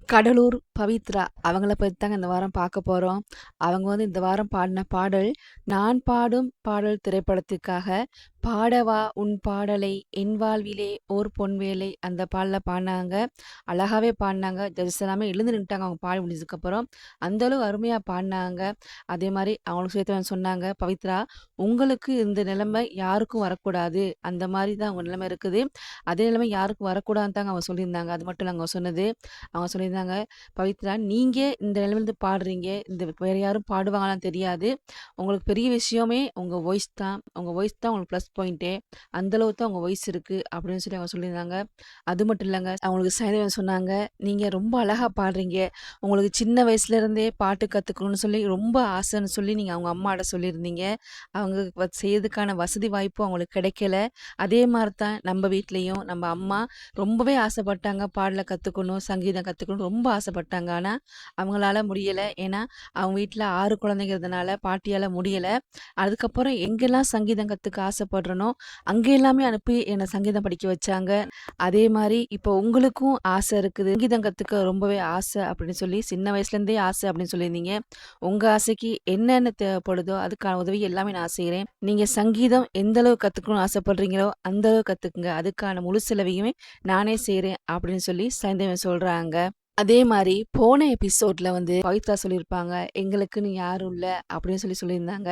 கடலூர் பவித்ரா அவங்கள பத்தி தாங்க இந்த வாரம் பார்க்க போறோம். அவங்க வந்து இந்த வாரம் பாடின பாடல், "நான் பாடும் பாடல்" திரைப்படத்திற்காக "பாடவா உன் பாடலை என் வாழ்விலே ஓர் பொன்வேலை" அந்த பாடல பாடுனாங்க. அழகாவே பாடுனாங்க. ஜட்ஜஸ் எல்லாமே எழுந்து நின்னுட்டாங்க அவங்க பாடி முடிச்சதுக்கப்புறம். அந்த அளவு அருமையா பாடுனாங்க. அதே மாரி அவங்களுக்கு சேர்த்து சொன்னாங்க, "பவித்ரா, உங்களுக்கு இந்த நிலைமை யாருக்கும் வரக்கூடாது. அந்த மாரி தான் உங்க நிலைமை இருக்குது. அதே நிலைமை யாருக்கும் வரக்கூடாதுன்னு தாங்க அவங்க சொல்லியிருந்தாங்க." அது மட்டும் இல்ல அவங்க சொன்னது. அவங்க சொல்லியிருந்தாங்க, "பவித்ரா, நீங்க இந்த நிலைமையிலருந்து பாடுறீங்க. இந்த வேற யாரும் பாடுவாங்களான்னு தெரியாது. உங்களுக்கு பெரிய விஷயமே உங்க வாய்ஸ் தான். உங்க வாய்ஸ் தான் உங்களுக்கு ப்ளஸ் பாயிண்ட்டே. அந்த அளவு தான் உங்க வாய்ஸ் இருக்கு." அப்படின்னு சொல்லி அவங்க சொல்லியிருந்தாங்க. அது மட்டும் இல்லங்க, அவங்களுக்கு சைதன்யா சொன்னாங்க, "நீங்க ரொம்ப அழகா பாடுறீங்க. உங்களுக்கு சின்ன வயசுலேருந்தே பாட்டு கத்துக்கணும்னு சொல்லி ரொம்ப ஆசைன்னு சொல்லி நீங்க அவங்க அம்மாட்ட சொல்லியிருந்தீங்க. அவங்க செய்றதுக்கான வசதி வாய்ப்பும் அவங்களுக்கு கிடைக்கல. அதே மாரி தான் நம்ம வீட்லயும் நம்ம அம்மா ரொம்பவே ஆசைப்பட்டாங்க. பாடல கத்துக்கணும், சங்கீதம் கத்துக்கணும்னு ரொம்ப ஆசைப்பட்டாங்க. ஆனா, அவங்களால முடியல. ஏன்னா, அவங்க வீட்ல 6 குழந்தைங்கிறதுனால பாட்டியால முடியல. அதுக்கப்புறம் எங்கெல்லாம் சங்கீதம் கத்துக்க ஆசைப்படுறேனோ, அங்க எல்லாமே அனுப்பி என்ன சங்கீதம் படிக்க வச்சாங்க. அதே மாரி இப்போ உங்களுக்கும் ஆசை இருக்குது. சங்கீதம் கத்துக்க ரொம்பவே ஆசை அப்படின்னு சொல்லி, சின்ன வயசுலேருந்தே ஆசை அப்படின்னு சொல்லியிருந்தீங்க. உங்க ஆசைக்கு என்னென்ன தேவைப்படுதோ, அதுக்கான உதவி எல்லாமே நான் செய்றேன். நீங்க சங்கீதம் எந்த அளவு கத்துக்கணும்னு ஆசைப்படுறீங்களோ, அந்த அளவு கத்துக்குங்க. அதுக்கான முழு செலவையுமே நானே செய்றேன் அப்படின்னு சொல்லி சைந்தவி சொல்றாங்க. அதே மாரி போன எபிசோட்ல வந்து பவித்ரா சொல்லியிருப்பாங்க, "எங்களுக்குன்னு யாரும் இல்ல" அப்படின்னு சொல்லி சொல்லியிருந்தாங்க.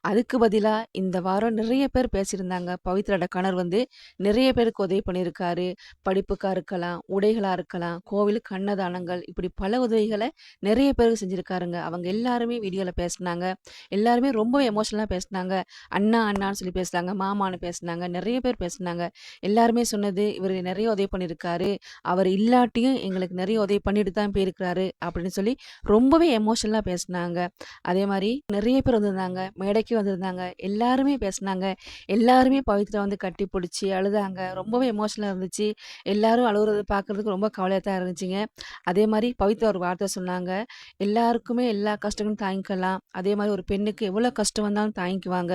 அதுக்கு பதிலா இந்த வாரம் நிறைய பேர் பேசியிருந்தாங்க. பவித்ராவோட கணவர் வந்து நிறைய பேருக்கு உதவி பண்ணியிருக்காரு. படிப்புக்கா இருக்கலாம், உடைகளா இருக்கலாம், கோவிலுக்கு அன்னதானங்கள், இப்படி பல உதவிகள நிறைய பேருக்கு செஞ்சிருக்காருங்க. அவங்க எல்லாருமே வீடியோல பேசுனாங்க. எல்லாருமே ரொம்ப எமோஷனலா பேசுனாங்க. அண்ணா, அண்ணான்னு சொல்லி பேசுனாங்க. மாமான்னு பேசுனாங்க. நிறைய பேர் பேசுனாங்க. எல்லாருமே சொன்னது, "இவரு நிறைய உதவி பண்ணியிருக்காரு. அவர் இல்லாட்டியும் எங்களுக்கு நிறைய உதவி பண்ணிட்டு தான் போயிருக்கிறாரு" அப்படின்னு சொல்லி ரொம்பவே எமோஷனலா பேசுனாங்க. அதே மாரி நிறைய பேர் வந்திருந்தாங்க. மேடைக்கு வந்திருந்தாங்க. எல்லாருமே பேசுனாங்க. எல்லாருமே பவித்ரா வந்து கட்டி புடிச்சு அழுதாங்க. ரொம்பவே எமோஷனலா இருந்துச்சு. எல்லாரும் அழுவுறத பார்க்கறதுக்கு ரொம்ப கவலையா தான் இருந்துச்சுங்க. அதே மாரி பவித்ரா ஒரு வார்த்தை சொன்னாங்க, "எல்லாருக்குமே எல்லா கஷ்டங்களும் தாங்கிக்கலாம். அதே மாரி ஒரு பெண்ணுக்கு எவ்வளோ கஷ்டம் வந்தாலும் தாங்கிக்குவாங்க.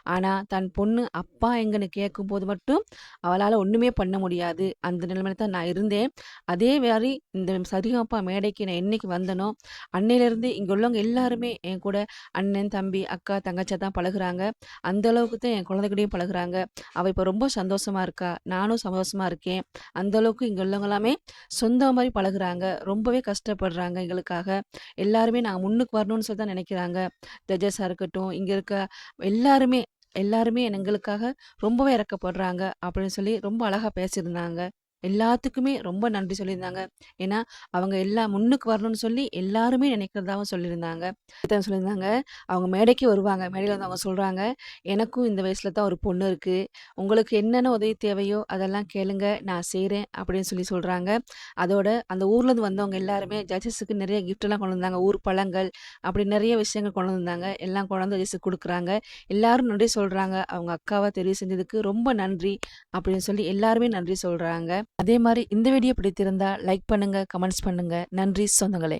ஆனா தன் பொண்ணு அப்பா எங்கன்னு கேட்கும்போது மட்டும் அவளால ஒண்ணுமே பண்ண முடியாது. அந்த நிலைமையில தான் நான் இருந்தேன். அதே மாரி இந்த சரிகமபா மேடைக்கு நான் என்னைக்கு வந்தனோ, அன்னையிலேருந்து இங்க உள்ளவங்க எல்லாருமே என் கூட அண்ணன், தம்பி, அக்கா, தங்கச்சியா தான் பழகுறாங்க. அந்த அளவுக்கு தான் என் குழந்தை கூடயும் பழகுறாங்க. அவ இப்ப ரொம்ப சந்தோஷமா இருக்கா. நானும் சந்தோஷமா இருக்கேன். அந்த அளவுக்கு இங்க உள்ளவங்க எல்லாமே சொந்த மாரி பழகுறாங்க. ரொம்பவே கஷ்டப்படுறாங்க எங்களுக்காக. எல்லாருமே நாங்க முன்னுக்கு வரணும்னு சொல்லி தான் நினைக்கிறாங்க. ஜட்ஜஸா இருக்கட்டும், இங்க இருக்க எல்லாருமே எல்லாருமே எங்களுக்காக ரொம்பவே இரக்கப்படுறாங்க அப்படின்னு சொல்லி ரொம்ப அழகா பேசியிருந்தாங்க. எல்லாத்துக்குமே ரொம்ப நன்றி சொல்லியிருந்தாங்க. ஏன்னா, அவங்க முன்னுக்கு வரணும்னு சொல்லி எல்லாருமே நினைக்கிறதாவும் சொல்லியிருந்தாங்க. இதான் சொல்லியிருந்தாங்க, அவங்க மேடைக்கு வருவாங்க. மேடையில வந்து அவங்க சொல்றாங்க, "எனக்கும் இந்த வயசுல தான் ஒரு பொண்ணு இருக்கு. உங்களுக்கு என்னென்ன உதவி தேவையோ அதெல்லாம் கேளுங்க. நான் செய்றேன்" அப்படின்னு சொல்லி சொல்றாங்க. அதோட அந்த ஊர்லேருந்து வந்தவங்க எல்லாருமே ஜட்ஜஸுக்கு நிறைய கிஃப்ட்லாம் கொண்டு வந்தாங்க. ஊர் பழங்கள், அப்படி நிறைய விஷயங்கள் கொண்டு வந்தாங்க. எல்லாம் கொண்டாந்து ஜட்ஜஸுக்கு குடுக்குறாங்க. எல்லாரும் நன்றி சொல்றாங்க. அவங்க அக்காவ தெரிவு செஞ்சதுக்கு ரொம்ப நன்றி அப்படின்னு சொல்லி எல்லாருமே நன்றி சொல்றாங்க. அதே மாரி இந்த வீடியோ பிடித்திருந்தா லைக் பண்ணுங்க, கமெண்ட்ஸ் பண்ணுங்க. நன்றி சொந்தங்களே!